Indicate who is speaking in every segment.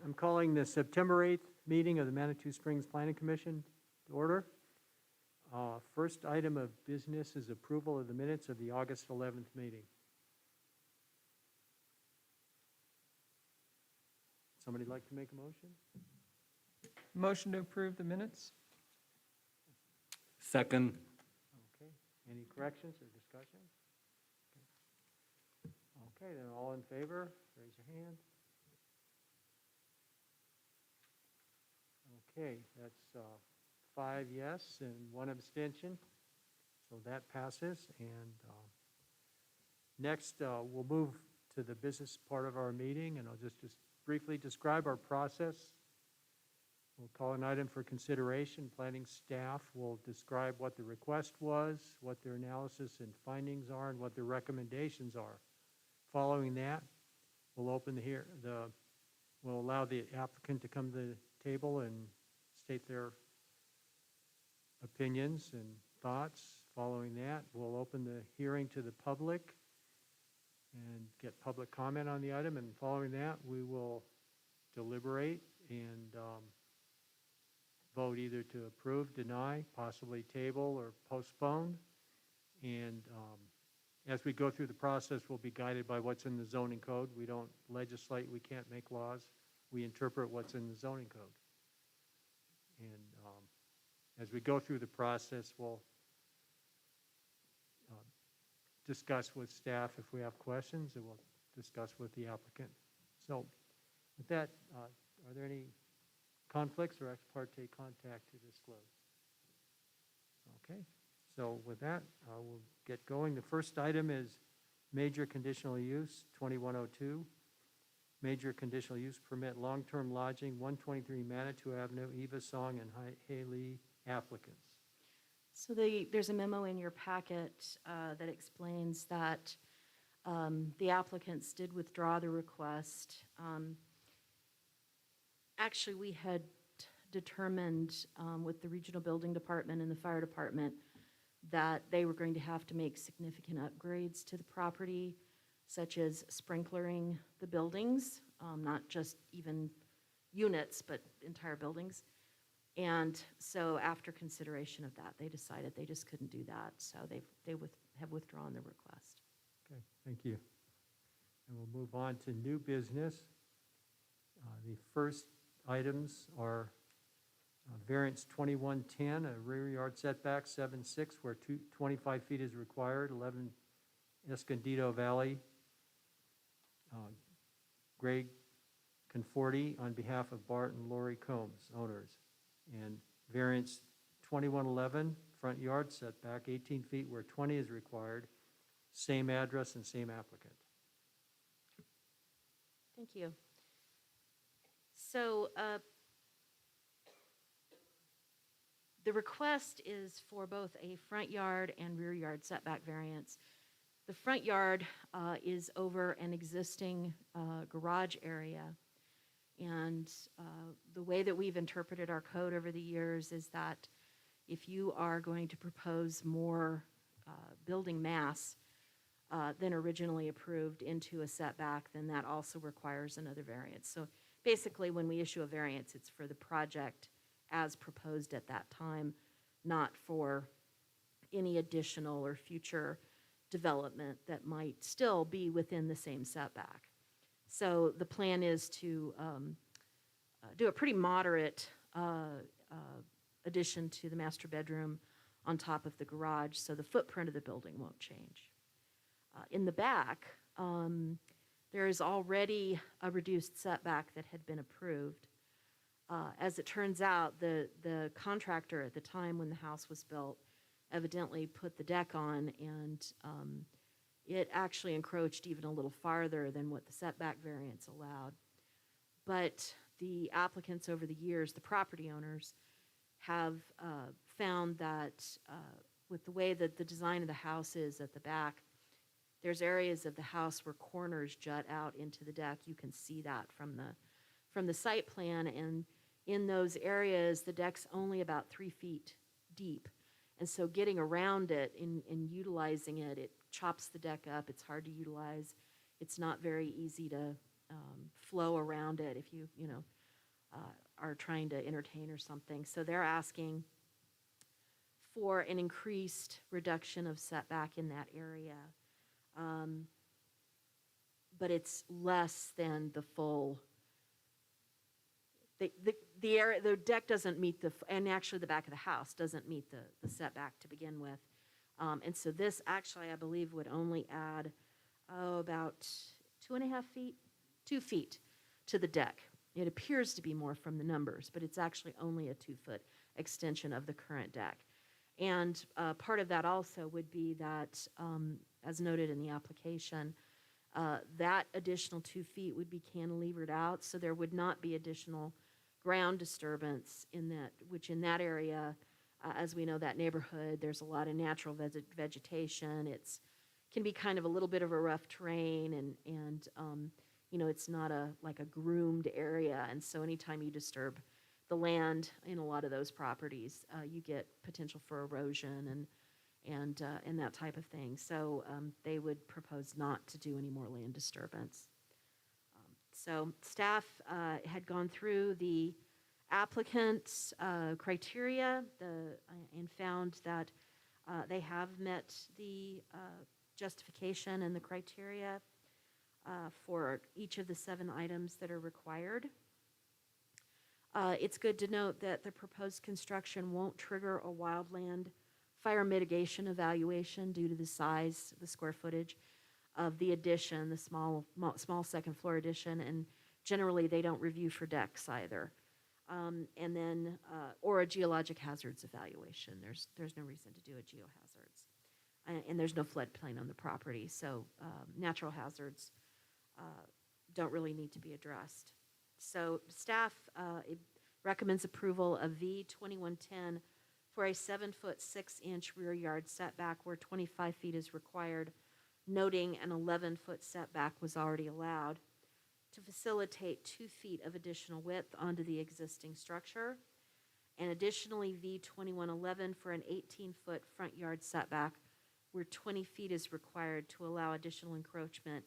Speaker 1: I'm calling the September 8th meeting of the Manitou Springs Planning Commission to order. First item of business is approval of the minutes of the August 11th meeting. Somebody like to make a motion?
Speaker 2: Motion to approve the minutes?
Speaker 3: Second.
Speaker 1: Okay. Any corrections or discussion? Okay, then all in favor, raise your hand. Okay, that's 5 yes and 1 abstention. So that passes. And next, we'll move to the business part of our meeting, and I'll just briefly describe our process. We'll call an item for consideration. Planning staff will describe what the request was, what their analysis and findings are, and what their recommendations are. Following that, we'll we'll allow the applicant to come to the table and state their opinions and thoughts. Following that, we'll open the hearing to the public and get public comment on the item. And following that, we will deliberate and vote either to approve, deny, possibly table, or postpone. And as we go through the process, we'll be guided by what's in the zoning code. We don't legislate. We can't make laws. We interpret what's in the zoning code. And as we go through the process, we'll discuss with staff if we have questions, and we'll discuss with the applicant. So with that, are there any conflicts or ex parte contact to disclose? Okay. So with that, we'll get going. The first item is major conditional use, 2102. Major conditional use permit, long-term lodging, 123 Manitou Avenue, Eva Song and Haley applicants.
Speaker 4: So there's a memo in your packet that explains that the applicants did withdraw the request. Actually, we had determined with the regional building department and the fire department that they were going to have to make significant upgrades to the property, such as sprinklering the buildings, not just even units, but entire buildings. And so after consideration of that, they decided they just couldn't do that. So they have withdrawn the request.
Speaker 1: Okay, thank you. And we'll move on to new business. The first items are variance 2110, a rear yard setback 7.6, where 25 feet is required, 11 Escondido Valley. Greg Conforti on behalf of Bart and Lori Combs, owners. And variance 2111, front yard setback 18 feet where 20 is required, same address and same applicant.
Speaker 4: Thank you. So the request is for both a front yard and rear yard setback variance. The front yard is over an existing garage area. And the way that we've interpreted our code over the years is that if you are going to propose more building mass than originally approved into a setback, then that also requires another variance. So basically, when we issue a variance, it's for the project as proposed at that time, not for any additional or future development that might still be within the same setback. So the plan is to do a pretty moderate addition to the master bedroom on top of the garage, so the footprint of the building won't change. In the back, there is already a reduced setback that had been approved. As it turns out, the contractor at the time when the house was built evidently put the deck on, and it actually encroached even a little farther than what the setback variance allowed. But the applicants over the years, the property owners, have found that with the way that the design of the house is at the back, there's areas of the house where corners jut out into the deck. You can see that from the site plan, and in those areas, the deck's only about 3 feet deep. And so getting around it and utilizing it, it chops the deck up. It's hard to utilize. It's not very easy to flow around it if you know, are trying to entertain or something. So they're asking for an increased reduction of setback in that area. But it's less than the full, the area, the deck doesn't meet and actually the back of the house doesn't meet the setback to begin with. And so this actually, I believe, would only add, about 2.5 feet, 2 feet to the deck. It appears to be more from the numbers, but it's actually only a 2-foot extension of the current deck. And part of that also would be that, as noted in the application, that additional 2 feet would be cantilevered out, so there would not be additional ground disturbance in that, which in that area, as we know, that neighborhood, there's a lot of natural vegetation. Can be kind of a little bit of a rough terrain, and you know, it's not like a groomed area, and so anytime you disturb the land in a lot of those properties, you get potential for erosion and that type of thing. So they would propose not to do any more land disturbance. So staff had gone through the applicant's criteria and found that they have met the justification and the criteria for each of the 7 items that are required. It's good to note that the proposed construction won't trigger a wildland fire mitigation evaluation due to the size, the square footage of the addition, the small second floor addition, and generally they don't review for decks either. And then, or a geologic hazards evaluation. There's no reason to do a geohazards. And there's no floodplain on the property, so natural hazards don't really need to be addressed. So staff recommends approval of V2110 for a 7-foot 6-inch rear yard setback where 25 feet is required, noting an 11-foot setback was already allowed to facilitate 2 feet of additional width onto the existing structure. And additionally, V2111 for an 18-foot front yard setback where 20 feet is required to allow additional encroachment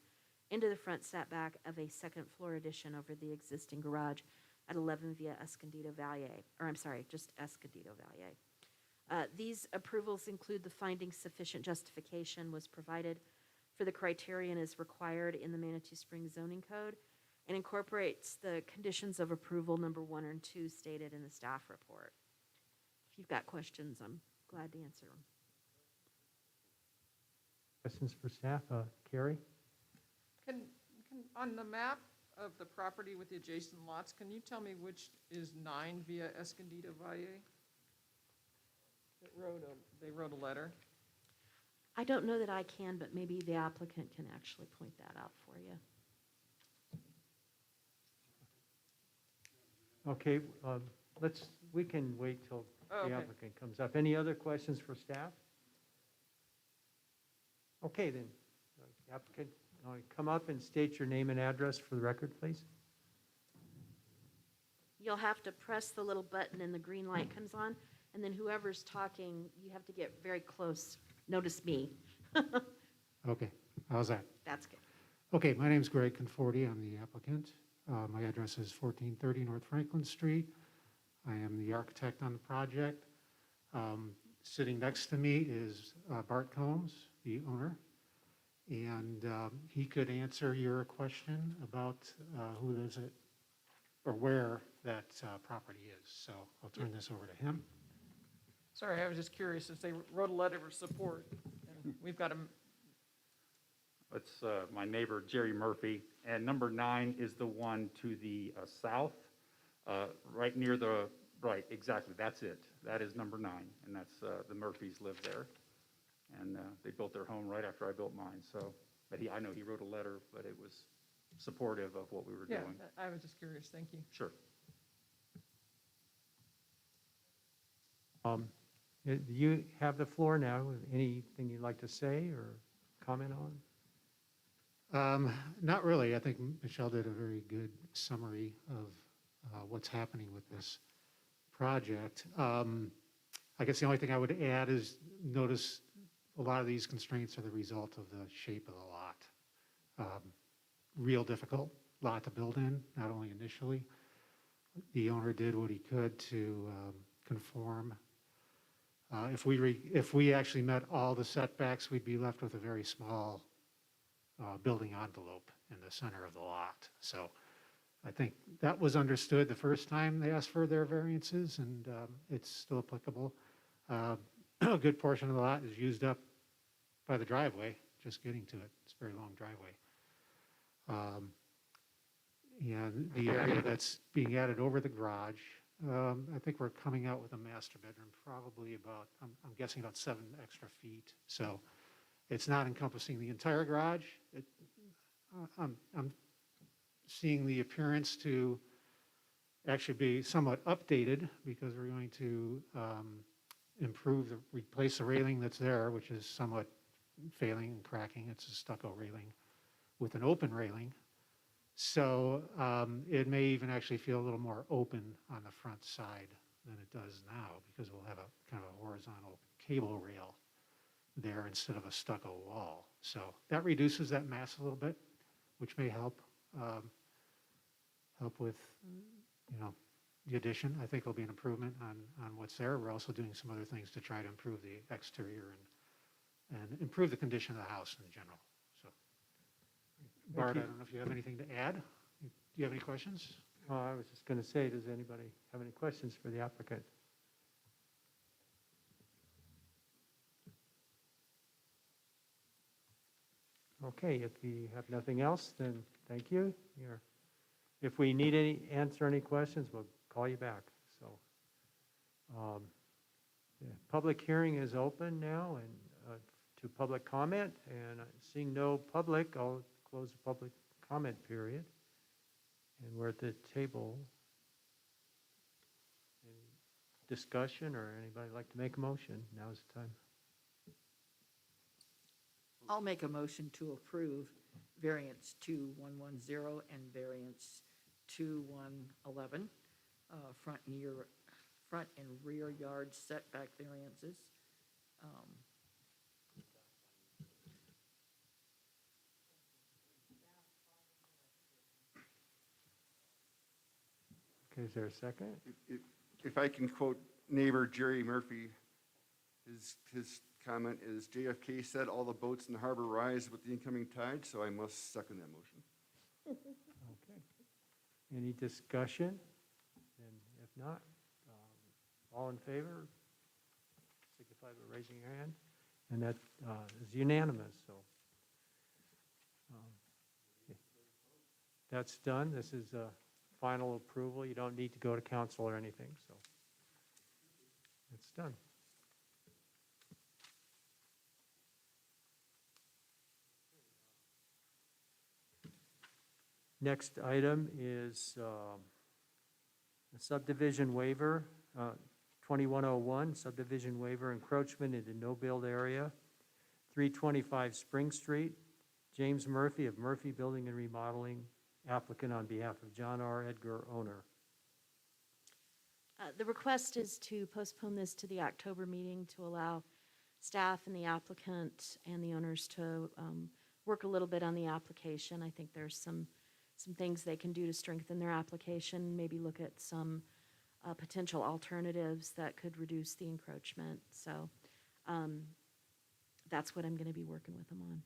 Speaker 4: into the front setback of a second floor addition over the existing garage at 11 Via Escondido Valle, or I'm sorry, just Escondido Valle. These approvals include the finding sufficient justification was provided for the criterion as required in the Manitou Springs zoning code and incorporates the conditions of approval number 1 and 2 stated in the staff report. If you've got questions, I'm glad to answer them.
Speaker 1: Questions for staff? Carrie?
Speaker 2: Can, on the map of the property with the adjacent lots, can you tell me which is 9 Via Escondido Valle? They wrote a letter.
Speaker 4: I don't know that I can, but maybe the applicant can actually point that out for you.
Speaker 1: Okay, we can wait till
Speaker 2: Oh,
Speaker 1: the
Speaker 2: okay.
Speaker 1: applicant comes up. Any other questions for staff? Okay, then, applicant, come up and state your name and address for the record, please.
Speaker 4: You'll have to press the little button and the green light comes on, and then whoever's talking, you have to get very close. Notice me.
Speaker 3: Okay, how's that?
Speaker 4: That's good.
Speaker 3: Okay, my name's Greg Conforti. I'm the applicant. My address is 1430 North Franklin Street. I am the architect on the project. Sitting next to me is Bart Combs, the owner, and he could answer your question about who is it or where that property is. So I'll turn this over to him.
Speaker 2: Sorry, I was just curious, since they wrote a letter of support, and we've got a,
Speaker 5: It's my neighbor, Jerry Murphy, and number 9 is the one to the south, right near the, right, exactly, that's it. That is number 9, and that's, the Murphys live there. And they built their home right after I built mine, so, but I know he wrote a letter, but it was supportive of what we were
Speaker 2: yeah,
Speaker 5: doing.
Speaker 2: I was just curious, thank you.
Speaker 5: Sure.
Speaker 1: You have the floor now. Anything you'd like to say or comment on?
Speaker 3: Not really. I think Michelle did a very good summary of what's happening with this project. I guess the only thing I would add is notice a lot of these constraints are the result of the shape of the lot. Real difficult lot to build in, not only initially. The owner did what he could to conform. If we actually met all the setbacks, we'd be left with a very small building envelope in the center of the lot. So I think that was understood the first time they asked for their variances, and it's still applicable. A good portion of the lot is used up by the driveway, just getting to it. It's a very long driveway. And the area that's being added over the garage, I think we're coming out with a master bedroom, probably about, I'm guessing about 7 extra feet. So it's not encompassing the entire garage. I'm seeing the appearance to actually be somewhat updated because we're going to replace the railing that's there, which is somewhat failing and cracking. It's a stucco railing with an open railing. So it may even actually feel a little more open on the front side than it does now because we'll have a kind of a horizontal cable rail there instead of a stucco wall. So that reduces that mass a little bit, which may help with, the addition. I think it'll be an improvement on what's there. We're also doing some other things to try to improve the exterior and improve the condition of the house in general. So, Bart, I don't know if you have anything to add. Do you have any questions?
Speaker 1: I was just going to say, does anybody have any questions for the applicant? Okay, if you have nothing else, then thank you. If we need answer any questions, we'll call you back. So, the public hearing is open now and to public comment, and seeing no public, I'll close the public comment period. And we're at the table. Any discussion or anybody like to make a motion? Now's the time.
Speaker 6: I'll make a motion to approve variance 2110 and variance 2111, front and rear yard setback variances.
Speaker 1: Okay, is there a second?
Speaker 7: If I can quote neighbor Jerry Murphy, his comment is, JFK said all the boats in the harbor rise with the incoming tide, so I must second that motion.
Speaker 1: Okay. Any discussion? And if not, all in favor, signify by raising your hand. And that is unanimous, so. That's done. This is a final approval. You don't need to go to council or anything, so. It's done. Next item is a subdivision waiver, 2101, subdivision waiver encroachment into no-build area, 325 Spring Street. James Murphy of Murphy Building and Remodeling, applicant on behalf of John R. Edgar, owner.
Speaker 4: The request is to postpone this to the October meeting to allow staff and the applicant and the owners to work a little bit on the application. I think there's some things they can do to strengthen their application, maybe look at some potential alternatives that could reduce the encroachment. So that's what I'm going to be working with them on.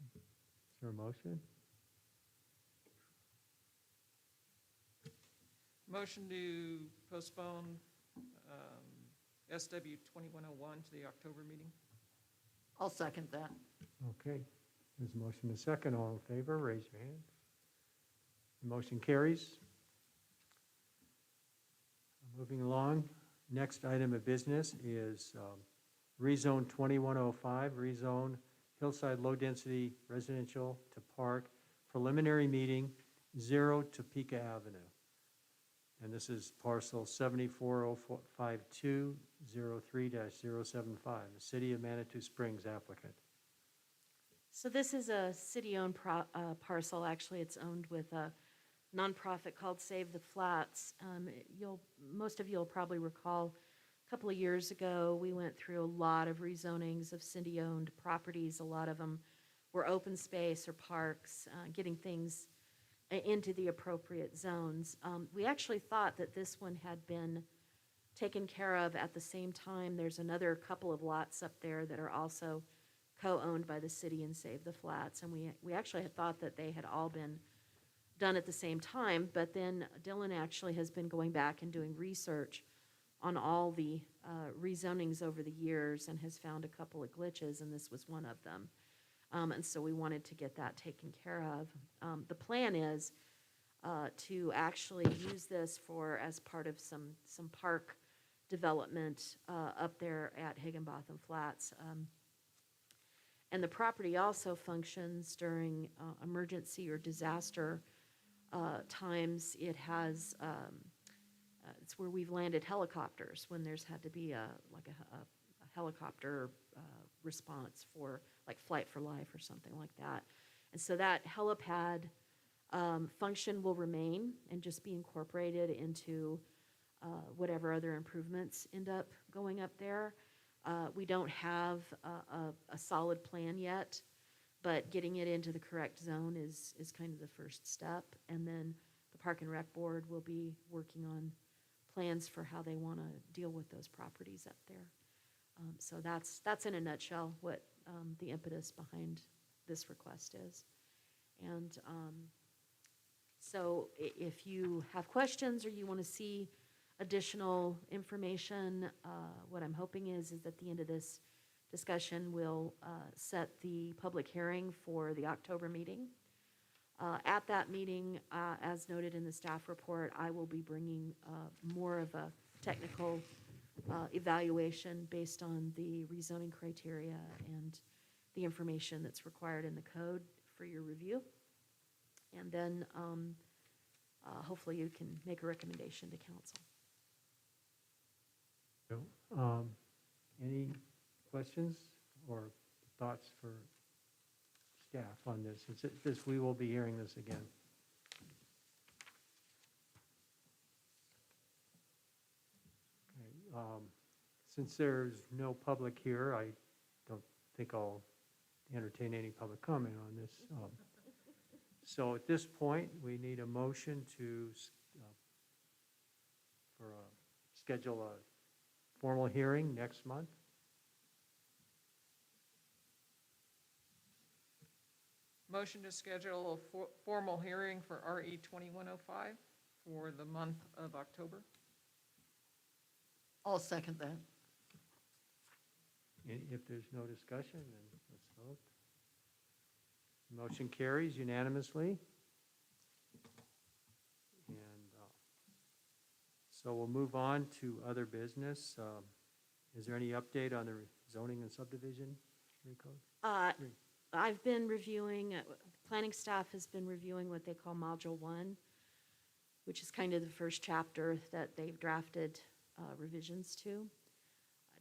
Speaker 1: Is there a motion?
Speaker 2: Motion to postpone SW 2101 to the October meeting.
Speaker 6: I'll second that.
Speaker 1: Okay. There's a motion and a second. All in favor, raise your hand. The motion carries. Moving along, next item of business is rezone 2105, rezone Hillside Low Density Residential to Park, preliminary meeting 0 Topeka Avenue. And this is parcel 7405-203-075, the City of Manitou Springs applicant.
Speaker 4: So this is a city-owned parcel. Actually, it's owned with a nonprofit called Save the Flats. Most of you will probably recall a couple of years ago, we went through a lot of rezonings of city-owned properties. A lot of them or open space or parks, getting things into the appropriate zones. We actually thought that this one had been taken care of at the same time. There's another couple of lots up there that are also co-owned by the city and Save the Flats, and we actually had thought that they had all been done at the same time, but then Dylan actually has been going back and doing research on all the rezonings over the years and has found a couple of glitches, and this was one of them. And so we wanted to get that taken care of. The plan is to actually use this for, as part of some park development up there at Higginbotham Flats. And the property also functions during emergency or disaster times. It has, it's where we've landed helicopters when there's had to be a helicopter response for like Flight for Life or something like that. And so that helipad function will remain and just be incorporated into whatever other improvements end up going up there. We don't have a solid plan yet, but getting it into the correct zone is kind of the first step. And then the Park and Rec Board will be working on plans for how they want to deal with those properties up there. So that's in a nutshell what the impetus behind this request is. And so if you have questions or you want to see additional information, what I'm hoping is at the end of this discussion, we'll set the public hearing for the October meeting. At that meeting, as noted in the staff report, I will be bringing more of a technical evaluation based on the rezoning criteria and the information that's required in the code for your review. And then hopefully you can make a recommendation to council.
Speaker 1: Any questions or thoughts for staff on this? We will be hearing this again. Okay, since there's no public here, I don't think I'll entertain any public comment on this. So at this point, we need a motion to schedule a formal hearing next month.
Speaker 2: Motion to schedule a formal hearing for RE 2105 for the month of October.
Speaker 6: I'll second that.
Speaker 1: If there's no discussion, then let's vote. Motion carries unanimously. And so we'll move on to other business. Is there any update on the zoning and subdivision recode?
Speaker 4: I've been reviewing, planning staff has been reviewing what they call Module 1, which is kind of the first chapter that they've drafted revisions to.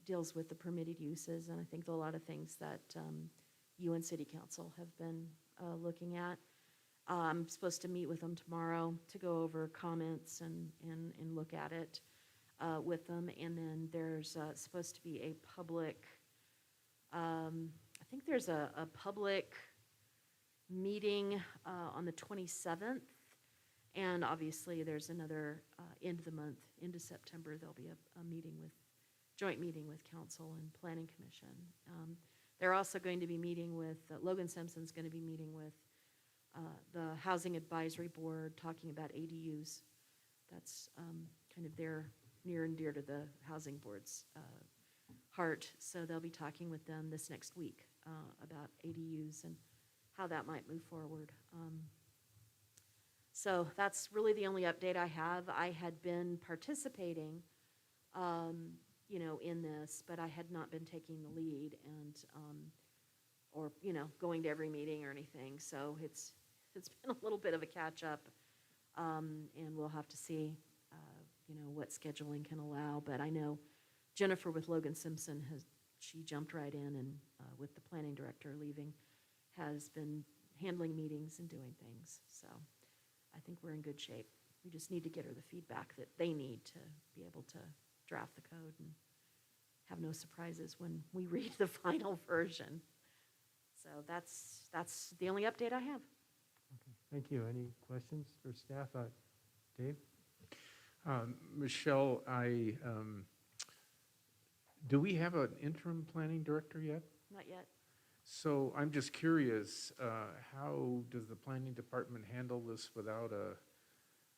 Speaker 4: Deals with the permitted uses, and I think a lot of things that you and City Council have been looking at. I'm supposed to meet with them tomorrow to go over comments and look at it with them. And then there's supposed to be a public, I think there's a public meeting on the 27th. And obviously there's another end of the month, into September, there'll be a meeting with, joint meeting with Council and Planning Commission. They're also going to be meeting with, Logan Simpson's going to be meeting with the Housing Advisory Board, talking about ADUs. That's kind of their near and dear to the Housing Board's heart. So they'll be talking with them this next week about ADUs and how that might move forward. So that's really the only update I have. I had been participating, in this, but I had not been taking the lead and, or, going to every meeting or anything. So it's been a little bit of a catch up, and we'll have to see, what scheduling can allow. But I know Jennifer with Logan Simpson she jumped right in and with the planning director leaving, has been handling meetings and doing things. So I think we're in good shape. We just need to get her the feedback that they need to be able to draft the code and have no surprises when we read the final version. So that's the only update I have.
Speaker 1: Thank you. Any questions for staff? Dave?
Speaker 8: Michelle, do we have an interim planning director yet?
Speaker 4: Not yet.
Speaker 8: So I'm just curious, how does the planning department handle this without a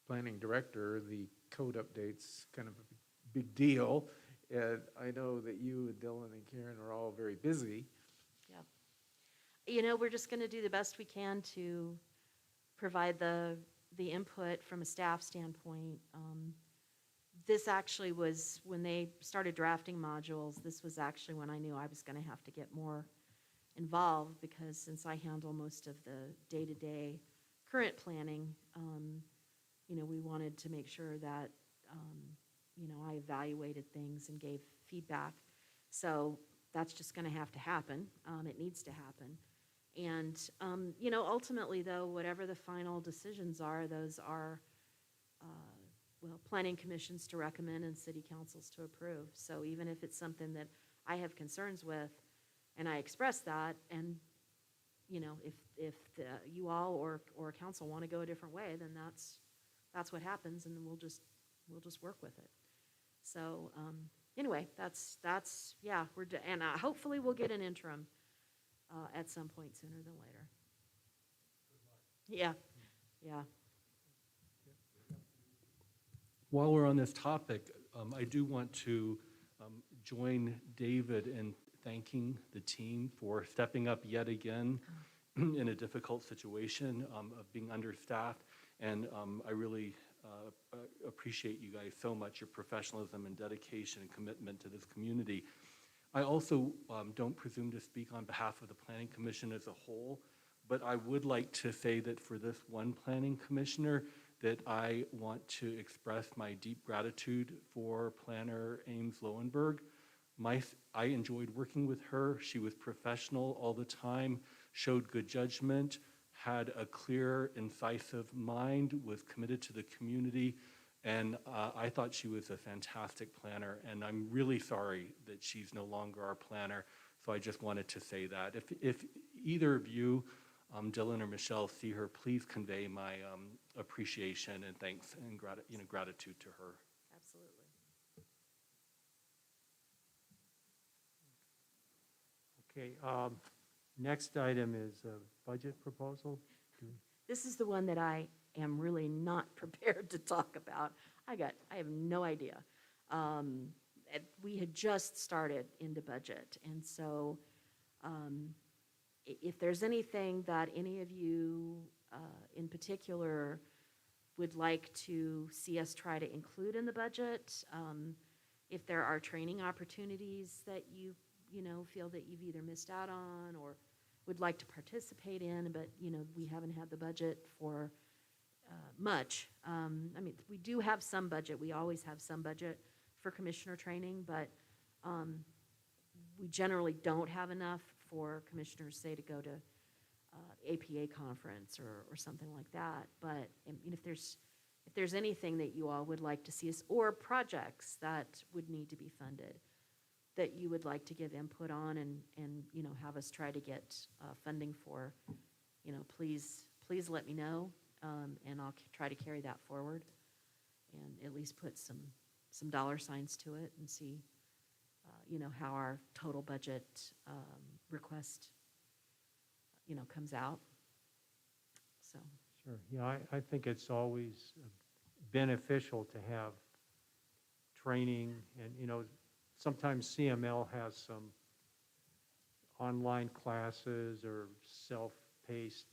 Speaker 8: planning director? The code update's kind of a big deal, and I know that you and Dylan and Karen are all very busy.
Speaker 4: We're just going to do the best we can to provide the input from a staff standpoint. This actually was, when they started drafting modules, this was actually when I knew I was going to have to get more involved, because since I handle most of the day-to-day current planning, we wanted to make sure that, I evaluated things and gave feedback. So that's just going to have to happen. It needs to happen. And, ultimately, though, whatever the final decisions are, those are, planning commissions to recommend and city councils to approve. So even if it's something that I have concerns with, and I express that, and, if you all or council want to go a different way, then that's what happens, and then we'll just work with it. So, anyway, that's yeah, and hopefully we'll get an interim at some point sooner than later. Yeah.
Speaker 9: While we're on this topic, I do want to join David in thanking the team for stepping up yet again in a difficult situation of being understaffed. And I really appreciate you guys so much, your professionalism and dedication and commitment to this community. I also don't presume to speak on behalf of the Planning Commission as a whole, but I would like to say that for this one planning commissioner, that I want to express my deep gratitude for Planner Ames Lowenberg. I enjoyed working with her. She was professional all the time, showed good judgment, had a clear, incisive mind, was committed to the community, and I thought she was a fantastic planner, and I'm really sorry that she's no longer our planner, so I just wanted to say that. If either of you, Dylan or Michelle, see her, please convey my appreciation and thanks and gratitude to her.
Speaker 4: Absolutely.
Speaker 1: Okay, next item is a budget proposal.
Speaker 4: This is the one that I am really not prepared to talk about. I have no idea. We had just started into budget, and so if there's anything that any of you in particular would like to see us try to include in the budget, if there are training opportunities that you feel that you've either missed out on or would like to participate in, but we haven't had the budget for much. We do have some budget. We always have some budget for commissioner training, but we generally don't have enough for commissioners, say, to go to APA conference or something like that. But if there's anything that you all would like to see us, or projects that would need to be funded, that you would like to give input on and have us try to get funding for, please let me know, and I'll try to carry that forward and at least put some dollar signs to it and see, how our total budget request, comes out. So.
Speaker 1: Sure, yeah, I think it's always beneficial to have training, and, sometimes CML has some online classes or self-paced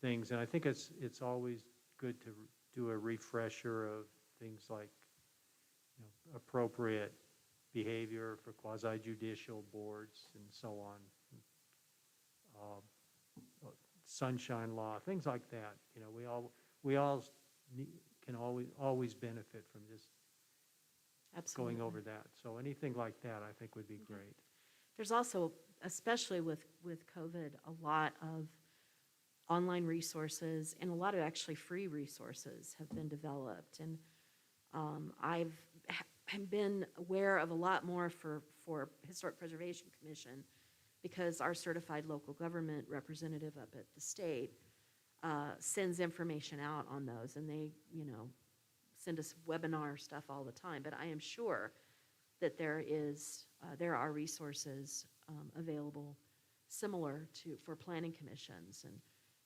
Speaker 1: things, and I think it's always good to do a refresher of things like, appropriate behavior for quasi-judicial boards and so on. Sunshine law, things like that. We all can always benefit from just
Speaker 4: Absolutely.
Speaker 1: going over that. So anything like that, I think, would be great.
Speaker 4: There's also, especially with COVID, a lot of online resources and a lot of actually free resources have been developed. And I've been aware of a lot more for Historic Preservation Commission because our certified local government representative up at the state sends information out on those, and they, send us webinar stuff all the time. But I am sure that there are resources available similar for planning commissions. And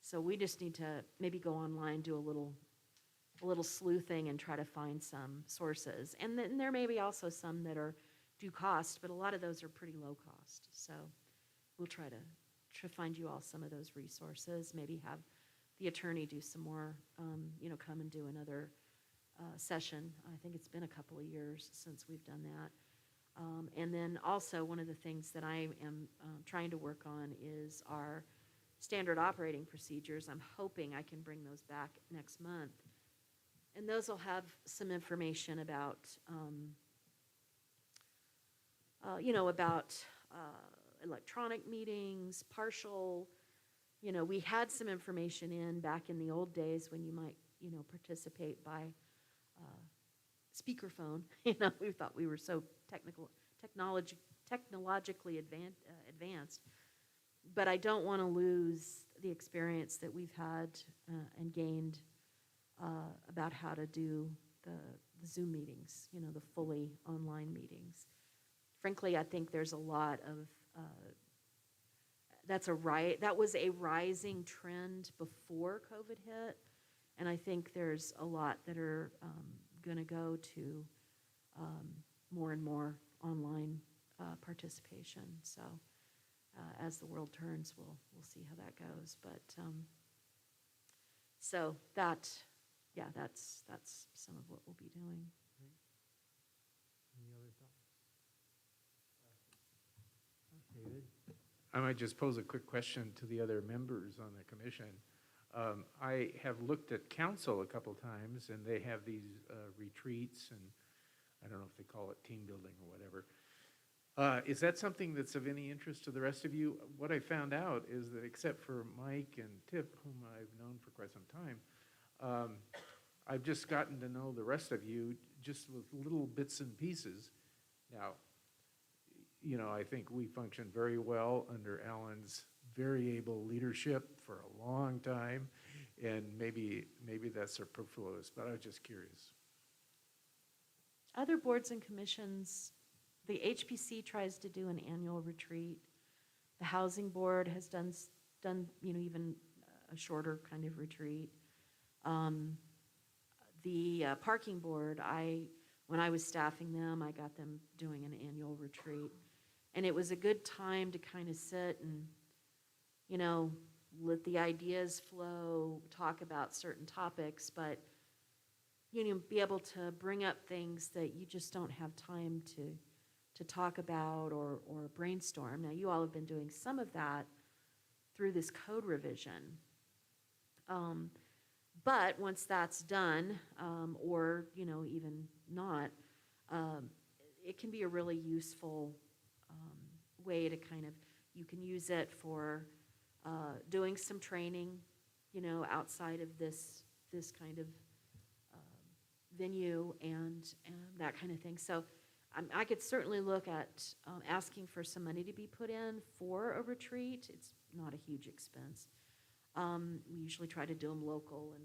Speaker 4: so we just need to maybe go online, do a little sleuthing and try to find some sources. And then there may be also some that do cost, but a lot of those are pretty low cost. So we'll try to find you all some of those resources, maybe have the attorney do some more, come and do another session. I think it's been a couple of years since we've done that. And then also, one of the things that I am trying to work on is our standard operating procedures. I'm hoping I can bring those back next month. And those will have some information about, electronic meetings, partial, we had some information back in the old days when you might, participate by speakerphone. We thought we were so technologically advanced. But I don't want to lose the experience that we've had and gained about how to do the Zoom meetings, the fully online meetings. Frankly, I think there's a lot of, that was a rising trend before COVID hit, and I think there's a lot that are going to go to more and more online participation. So as the world turns, we'll see how that goes. But so that's some of what we'll be doing.
Speaker 1: Any other thoughts? David?
Speaker 8: I might just pose a quick question to the other members on the commission. I have looked at council a couple times, and they have these retreats, and I don't know if they call it team building or whatever. Is that something that's of any interest to the rest of you? What I found out is that except for Mike and Tip, whom I've known for quite some time, I've just gotten to know the rest of you just with little bits and pieces. Now, I think we function very well under Alan's very able leadership for a long time, and maybe that's superfluous, but I was just curious.
Speaker 4: Other boards and commissions, the HPC tries to do an annual retreat. The Housing Board has done even a shorter kind of retreat. The Parking Board, when I was staffing them, I got them doing an annual retreat. And it was a good time to kind of sit and, let the ideas flow, talk about certain topics, but, be able to bring up things that you just don't have time to talk about or brainstorm. Now, you all have been doing some of that through this code revision. But once that's done, or, even not, it can be a really useful way to you can use it for doing some training, outside of this kind of venue and that kind of thing. So I could certainly look at asking for some money to be put in for a retreat. It's not a huge expense. We usually try to do them local and,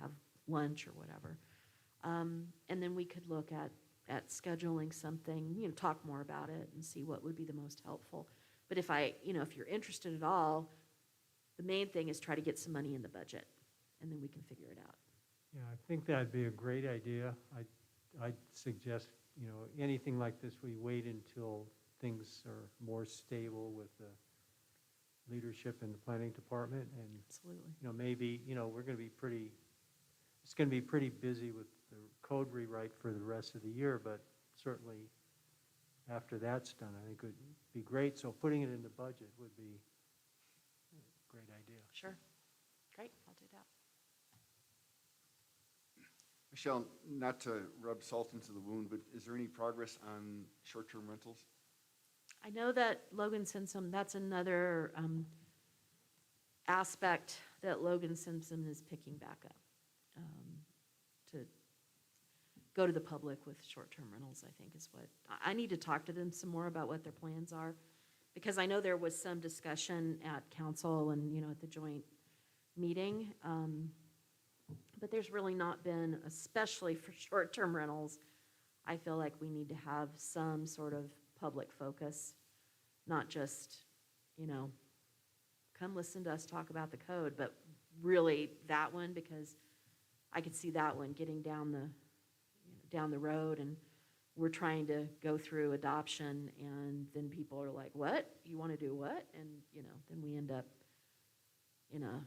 Speaker 4: have lunch or whatever. And then we could look at scheduling something, talk more about it and see what would be the most helpful. But if if you're interested at all, the main thing is try to get some money in the budget, and then we can figure it out.
Speaker 1: Yeah, I think that'd be a great idea. I'd suggest, anything like this, we wait until things are more stable with the leadership in the planning department, and
Speaker 4: Absolutely.
Speaker 1: maybe we're going to be it's going to be pretty busy with the code rewrite for the rest of the year, but certainly after that's done, I think it would be great. So putting it in the budget would be a great idea.
Speaker 4: Sure. Great, I'll do that.
Speaker 7: Michelle, not to rub salt into the wound, but is there any progress on short-term rentals?
Speaker 4: I know that Logan Simpson, that's another aspect that Logan Simpson is picking back up, to go to the public with short-term rentals, I think is what, I need to talk to them some more about what their plans are, Because I know there was some discussion at council and, at the joint meeting. But there's really not been, especially for short-term rentals, I feel like we need to have some sort of public focus, not just, come listen to us talk about the code, but really that one, because I could see that one getting down the road, and we're trying to go through adoption, and then people are like, what? You want to do what? And, then we end up in a,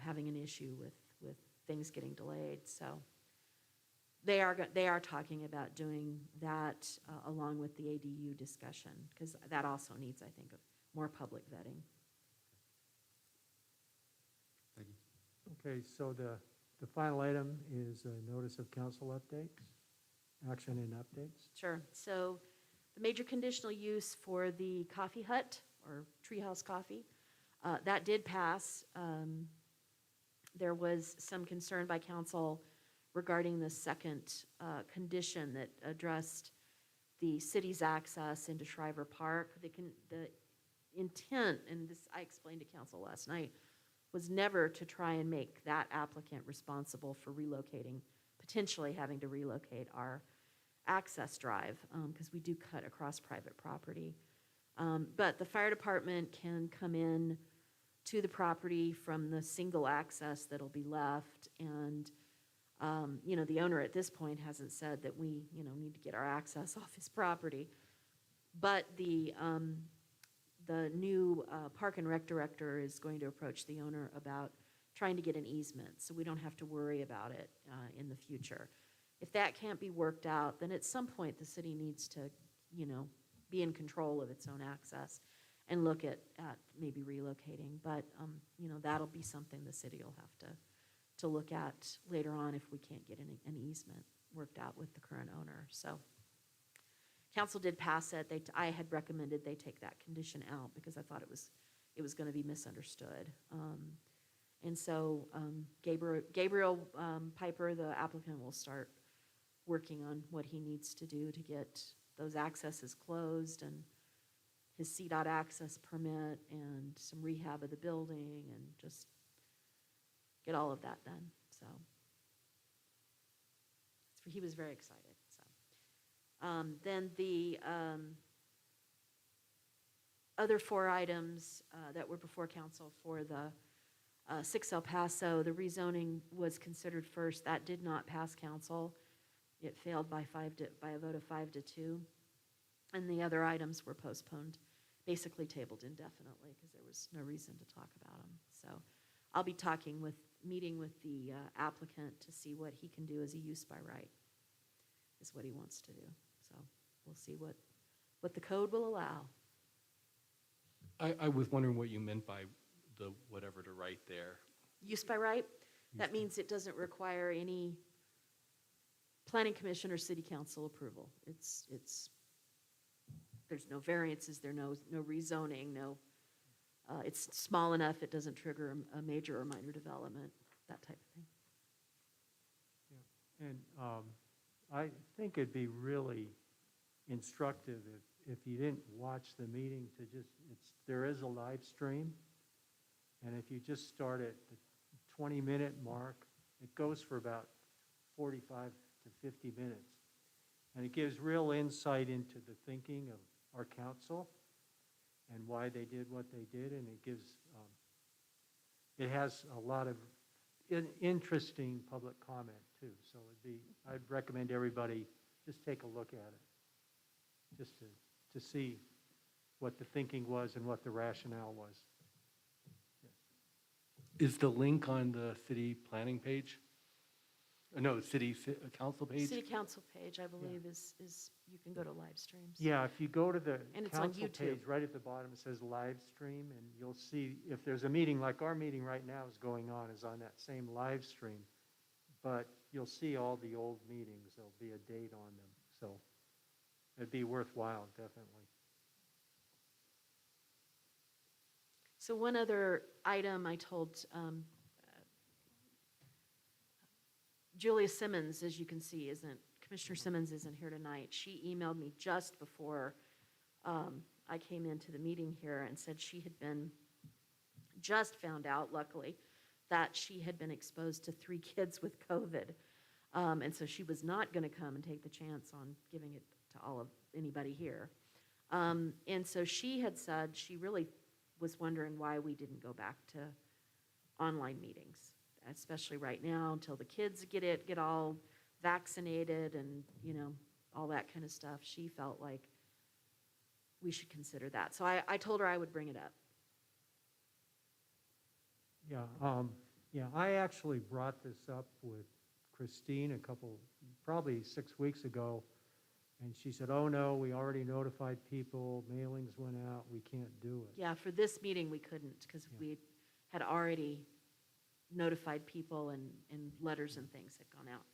Speaker 4: having an issue with things getting delayed. So they are talking about doing that along with the ADU discussion, because that also needs, I think, more public vetting.
Speaker 1: Okay, so the final item is a notice of council updates, action and updates.
Speaker 4: Sure. So the major conditional use for the coffee hut or treehouse coffee, that did pass. There was some concern by council regarding the second condition that addressed the city's access into Shriver Park. The intent, and this I explained to council last night, was never to try and make that applicant responsible for relocating, potentially having to relocate our access drive, because we do cut across private property. But the fire department can come in to the property from the single access that'll be left, and the owner at this point hasn't said that we need to get our access off his property. But the new Park and Rec director is going to approach the owner about trying to get an easement, so we don't have to worry about it in the future. If that can't be worked out, then at some point the city needs to, be in control of its own access and look at maybe relocating. But, that'll be something the city will have to look at later on if we can't get an easement worked out with the current owner. So council did pass it. I had recommended they take that condition out because I thought it was going to be misunderstood. And so Gabriel Piper, the applicant, will start working on what he needs to do to get those accesses closed, and his CDOT access permit, and some rehab of the building, and just get all of that done. So he was very excited. So then the other 4 items that were before council for the 6 El Paso, the rezoning was considered first. That did not pass council. It failed by a vote of 5-2. And the other items were postponed, basically tabled indefinitely, because there was no reason to talk about them. So I'll be meeting with the applicant to see what he can do as a use by right, is what he wants to do. So we'll see what the code will allow.
Speaker 9: I was wondering what you meant by the whatever to write there.
Speaker 4: Use by right, that means it doesn't require any planning commission or city council approval. There's no variances, there's no rezoning, it's small enough it doesn't trigger a major or minor development, that type of thing.
Speaker 1: Yeah. And I think it'd be really instructive if you didn't watch the meeting to there is a live stream, and if you just start at the 20-minute mark, it goes for about 45 to 50 minutes. And it gives real insight into the thinking of our council and why they did what they did, and it has a lot of interesting public comment too. So I'd recommend everybody just take a look at it, just to see what the thinking was and what the rationale was.
Speaker 9: Is the link on the city planning page? No, city council page?
Speaker 4: City council page, I believe, is you can go to live streams.
Speaker 1: Yeah, if you go to the
Speaker 4: And it's on
Speaker 1: council
Speaker 4: YouTube.
Speaker 1: page, right at the bottom, it says live stream, and you'll see if there's a meeting, like our meeting right now is going on, is on that same live stream. But you'll see all the old meetings, there'll be a date on them, so it'd be worthwhile, definitely.
Speaker 4: So one other item I told Julia Simmons, as you can see, Commissioner Simmons isn't here tonight. She emailed me just before I came into the meeting here and said she had just found out, luckily, that she had been exposed to 3 kids with COVID. And so she was not going to come and take the chance on giving it to anybody here. And so she had said she really was wondering why we didn't go back to online meetings, especially right now until the kids get all vaccinated and, all that kind of stuff. She felt like we should consider that. So I told her I would bring it up.
Speaker 1: Yeah, I actually brought this up with Christine probably 6 weeks ago, and she said, oh, no, we already notified people, mailings went out, we can't do it.
Speaker 4: Yeah, for this meeting, we couldn't because
Speaker 1: Yeah.
Speaker 4: we had already notified people and letters and things had gone out.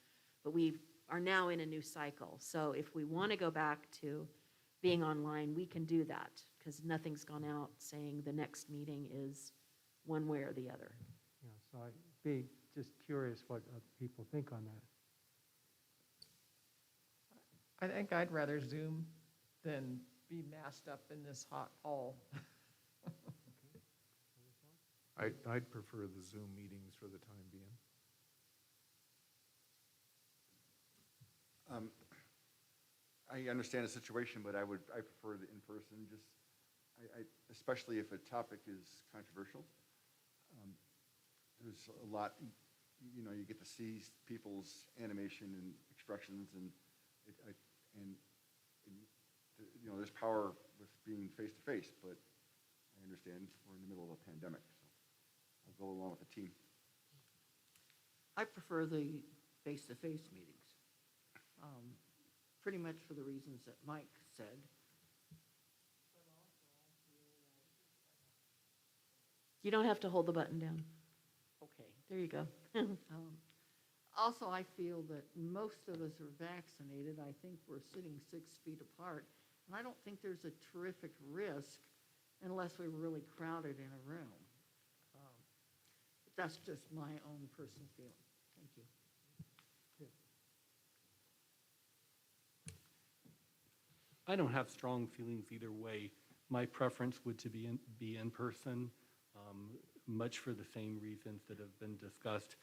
Speaker 4: But we are now in a new cycle. So if we want to go back to being online, we can do that because nothing's gone out saying the next meeting is one way or the other.
Speaker 1: Yeah, so I'd be just curious what people think on that.
Speaker 2: I think I'd rather Zoom than be masked up in this hot hall.
Speaker 8: I'd prefer the Zoom meetings for the time being.
Speaker 7: I understand the situation, but I prefer the in-person, especially if a topic is controversial. There's a lot, you get to see people's animation and expressions, and there's power with being face-to-face, but I understand we're in the middle of a pandemic, so I'll go along with the team.
Speaker 6: I prefer the face-to-face meetings, pretty much for the reasons that Mike said.
Speaker 4: You don't have to hold the button down.
Speaker 6: Okay.
Speaker 4: There you go.
Speaker 6: Also, I feel that most of us are vaccinated. I think we're sitting 6 feet apart, and I don't think there's a terrific risk unless we're really crowded in a room. But that's just my own personal feeling. Thank you.
Speaker 9: I don't have strong feelings either way. My preference would to be in person, much for the same reasons that have been discussed.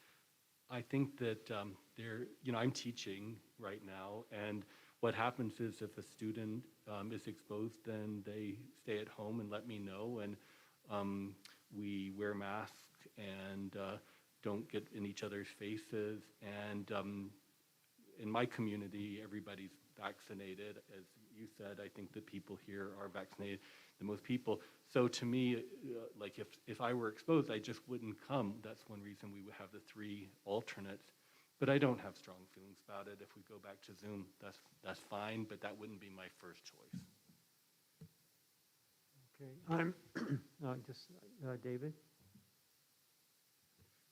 Speaker 9: I think that I'm teaching right now, and what happens is if a student is exposed, then they stay at home and let me know, and we wear masks and don't get in each other's faces. And in my community, everybody's vaccinated. As you said, I think the people here are vaccinated, the most people. So to me, like if I were exposed, I just wouldn't come. That's one reason we would have the 3 alternates. But I don't have strong feelings about it. If we go back to Zoom, that's fine, but that wouldn't be my first choice.
Speaker 1: Okay, I'm, David?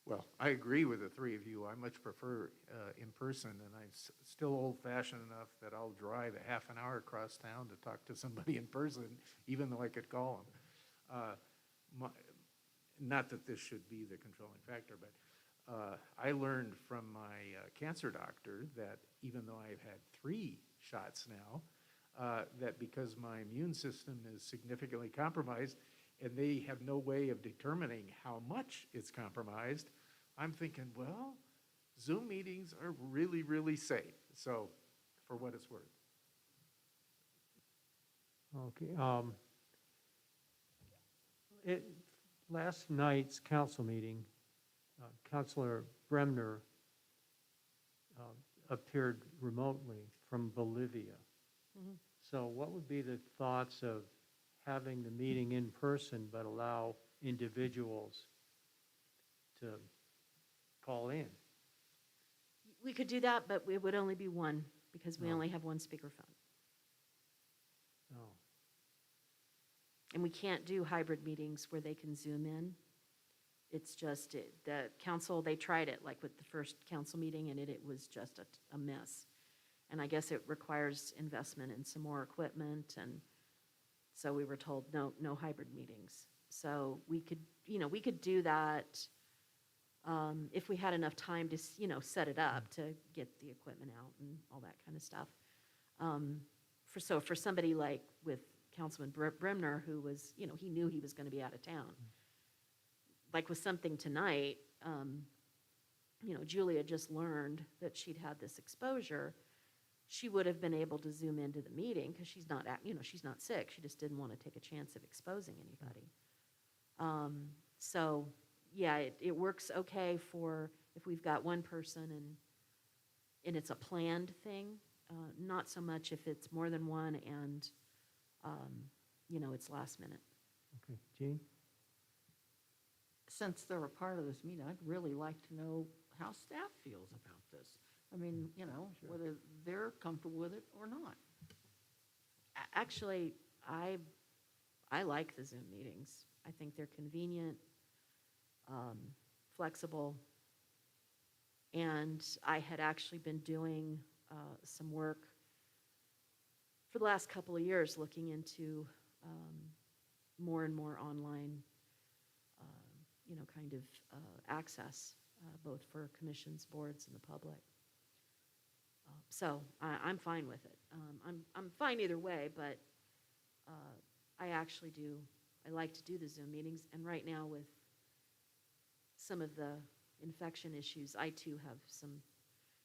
Speaker 8: Well, I agree with the 3 of you. I much prefer in person, and I'm still old-fashioned enough that I'll drive a half an hour across town to talk to somebody in person, even though I could call them. Not that this should be the controlling factor, but I learned from my cancer doctor that even though I've had 3 shots now, that because my immune system is significantly compromised, and they have no way of determining how much it's compromised, I'm thinking, well, Zoom meetings are really, really safe. So, for what it's worth.
Speaker 1: Okay, last night's council meeting, Councilor Bremner appeared remotely from Bolivia.
Speaker 4: Mhm.
Speaker 1: So what would be the thoughts of having the meeting in person but allow individuals to call in?
Speaker 4: We could do that, but it would only be one because we
Speaker 1: Oh.
Speaker 4: only have one speakerphone.
Speaker 1: Oh,
Speaker 4: And we can't do hybrid meetings where they can Zoom in. It's just, the council, they tried it like with the first council meeting and it was just a mess. And I guess it requires investment in some more equipment, and so we were told, no hybrid meetings. So we could do that if we had enough time to, set it up to get the equipment out and all that kind of stuff. For somebody like with Councilman Bremner, who was, you know, he knew he was going to be out of town. Like with something tonight, you know, Julia just learned that she'd had this exposure. She would have been able to Zoom into the meeting because she's not, you know, she's not sick. She just didn't want to take a chance of exposing anybody. So, yeah, it works okay for if we've got one person and it's a planned thing. Not so much if it's more than one and, you know, it's last minute.
Speaker 1: Okay, Jean?
Speaker 6: Since they're a part of this meeting, I'd really like to know how staff feels about this. I mean, you know, whether they're comfortable with it or not.
Speaker 4: Actually, I like the Zoom meetings. I think they're convenient, flexible. And I had actually been doing some work for the last couple of years looking into more and more online, you know, kind of access, both for commissions, boards, and the public. So I'm fine with it. I'm fine either way, but I actually do, I like to do the Zoom meetings. And right now with some of the infection issues, I too have some,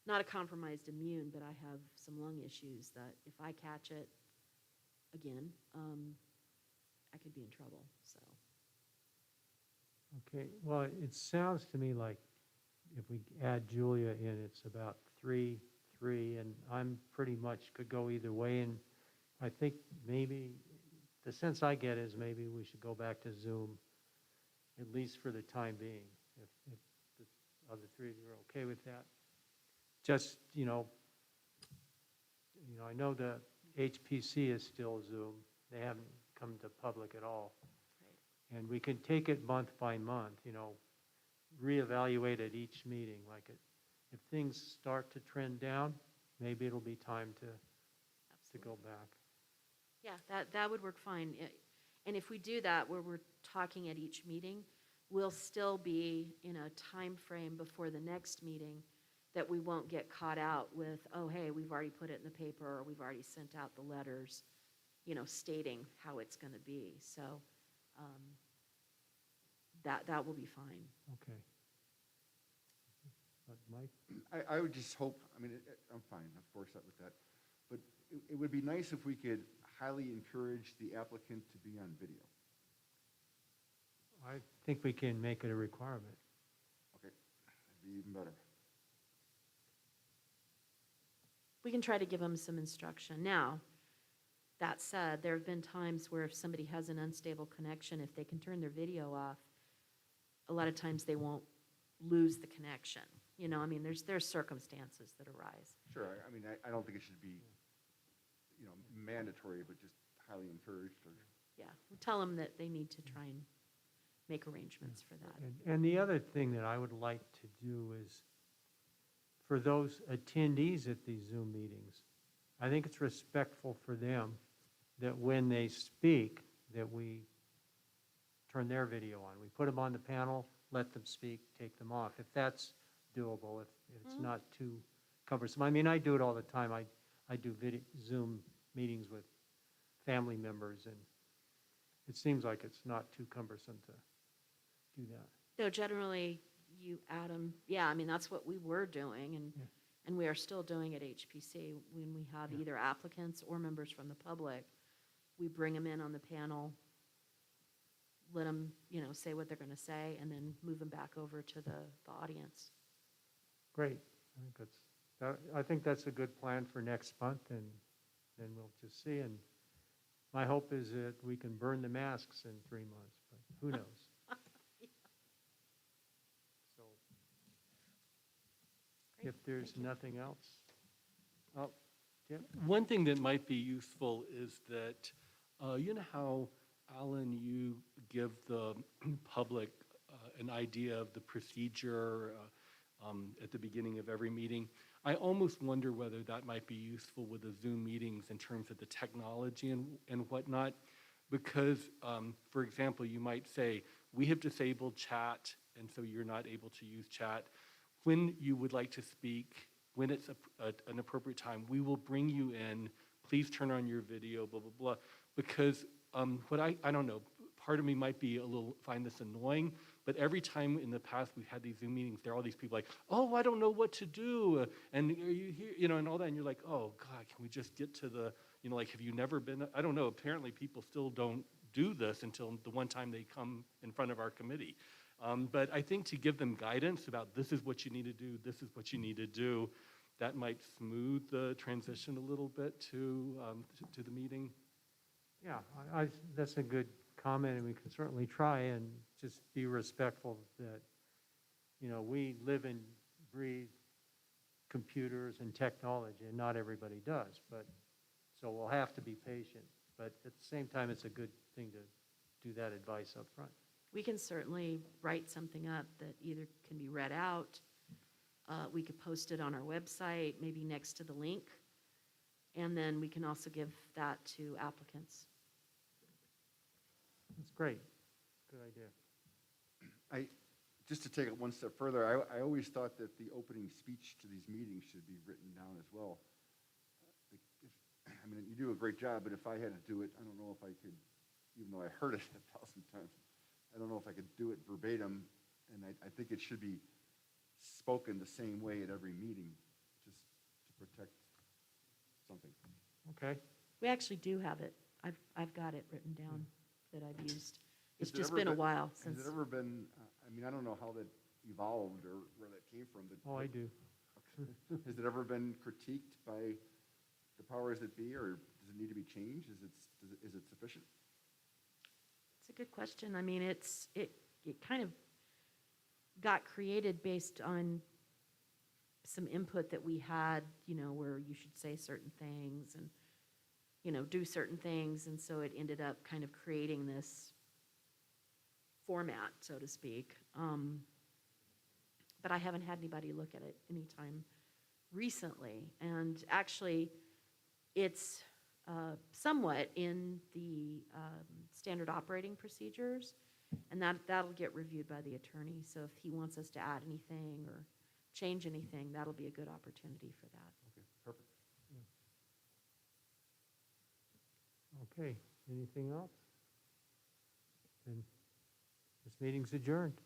Speaker 4: not a compromised immune, but I have some lung issues that if I catch it again, I could be in trouble, so.
Speaker 1: Okay, well, it sounds to me like if we add Julia in, it's about 3-3, and I'm pretty much could go either way, and I think maybe, the sense I get is maybe we should go back to Zoom, at least for the time being, if the other three of you are okay with that. Just, you know, I know the HPC is still Zoom. They haven't come to public at all. And we can take it month by month, you know, reevaluate at each meeting. Like if things start to trend down, maybe it'll be time to go back.
Speaker 4: Yeah, that would work fine. And if we do that, where we're talking at each meeting, we'll still be in a time frame before the next meeting that we won't get caught out with, oh, hey, we've already put it in the paper, or we've already sent out the letters, you know, stating how it's going to be. So that will be fine.
Speaker 1: Okay. But Mike?
Speaker 7: I would just hope, I mean, I'm fine, of course, with that. But it would be nice if we could highly encourage the applicant to be on video.
Speaker 1: I think we can make it a requirement.
Speaker 7: Okay, that'd be even better.
Speaker 4: We can try to give them some instruction. Now, that said, there have been times where if somebody has an unstable connection, if they can turn their video off, a lot of times they won't lose the connection. You know, I mean, there's circumstances that arise.
Speaker 7: Sure, I mean, I don't think it should be, you know, mandatory, but just highly encouraged. Or
Speaker 4: Yeah, we'll tell them that they need to try and make arrangements for that.
Speaker 1: And the other thing that I would like to do is, for those attendees at these Zoom meetings, I think it's respectful for them that when they speak, that we turn their video on. We put them on the panel, let them speak, take them off, if that's doable, if it's not too cumbersome. I mean, I do it all the time. I do Zoom meetings with family members, and it seems like it's not too cumbersome to do that.
Speaker 4: No, generally, you add them, yeah, I mean, that's what we were doing, and we are still doing at HPC. When we have either applicants or members from the public, we bring them in on the panel, let them, you know, say what they're going to say, and then move them back over to the audience.
Speaker 1: Great. I think that's a good plan for next month, and then we'll just see. And my hope is that we can burn the masks in 3 months, but who knows? So, if there's nothing else, oh, Jim?
Speaker 9: One thing that might be useful is that, you know how, Alan, you give the public an idea of the procedure at the beginning of every meeting? I almost wonder whether that might be useful with the Zoom meetings in terms of the technology and whatnot, because, for example, you might say, we have disabled chat, and so you're not able to use chat. When you would like to speak, when it's an appropriate time, we will bring you in. Please turn on your video, blah, blah, blah. because what I don't know, part of me might be a little, find this annoying, but every time in the past we've had these Zoom meetings, there are all these people like, oh, I don't know what to do, and are you here, you know, and all that, and you're like, oh, God, can we just get to the, you know, like, have you never been, I don't know, apparently people still don't do this until the one time they come in front of our committee. But I think to give them guidance about this is what you need to do, this is what you need to do, that might smooth the transition a little bit to the meeting.
Speaker 1: Yeah, that's a good comment, and we can certainly try and just be respectful that, you know, we live and breathe computers and technology, and not everybody does, but, so we'll have to be patient. But at the same time, it's a good thing to do that advice up front.
Speaker 4: We can certainly write something up that either can be read out, we could post it on our website, maybe next to the link, and then we can also give that to applicants.
Speaker 1: That's great. Good idea.
Speaker 7: Just to take it one step further, I always thought that the opening speech to these meetings should be written down as well. I mean, you do a great job, but if I had to do it, I don't know if I could, even though I heard it 1,000 times, I don't know if I could do it verbatim, and I think it should be spoken the same way at every meeting, just to protect something.
Speaker 1: Okay.
Speaker 4: We actually do have it. I've got it written down that I've used. It's
Speaker 7: Has it
Speaker 4: just
Speaker 7: ever
Speaker 4: been a while since.
Speaker 7: Has it ever been, I mean, I don't know how that evolved or where that came from, but.
Speaker 1: Oh, I do.
Speaker 7: Okay. Has it ever been critiqued by the powers that be, or does it need to be changed? Is it sufficient?
Speaker 4: It's a good question. I mean, it kind of got created based on some input that we had, you know, where you should say certain things and, you know, do certain things. And so it ended up kind of creating this format, so to speak. But I haven't had anybody look at it anytime recently. And actually, it's somewhat in the standard operating procedures, and that'll get reviewed by the attorney. So if he wants us to add anything or change anything, that'll be a good opportunity for that.
Speaker 7: Okay, perfect.
Speaker 1: Okay, anything else? Then this meeting's adjourned.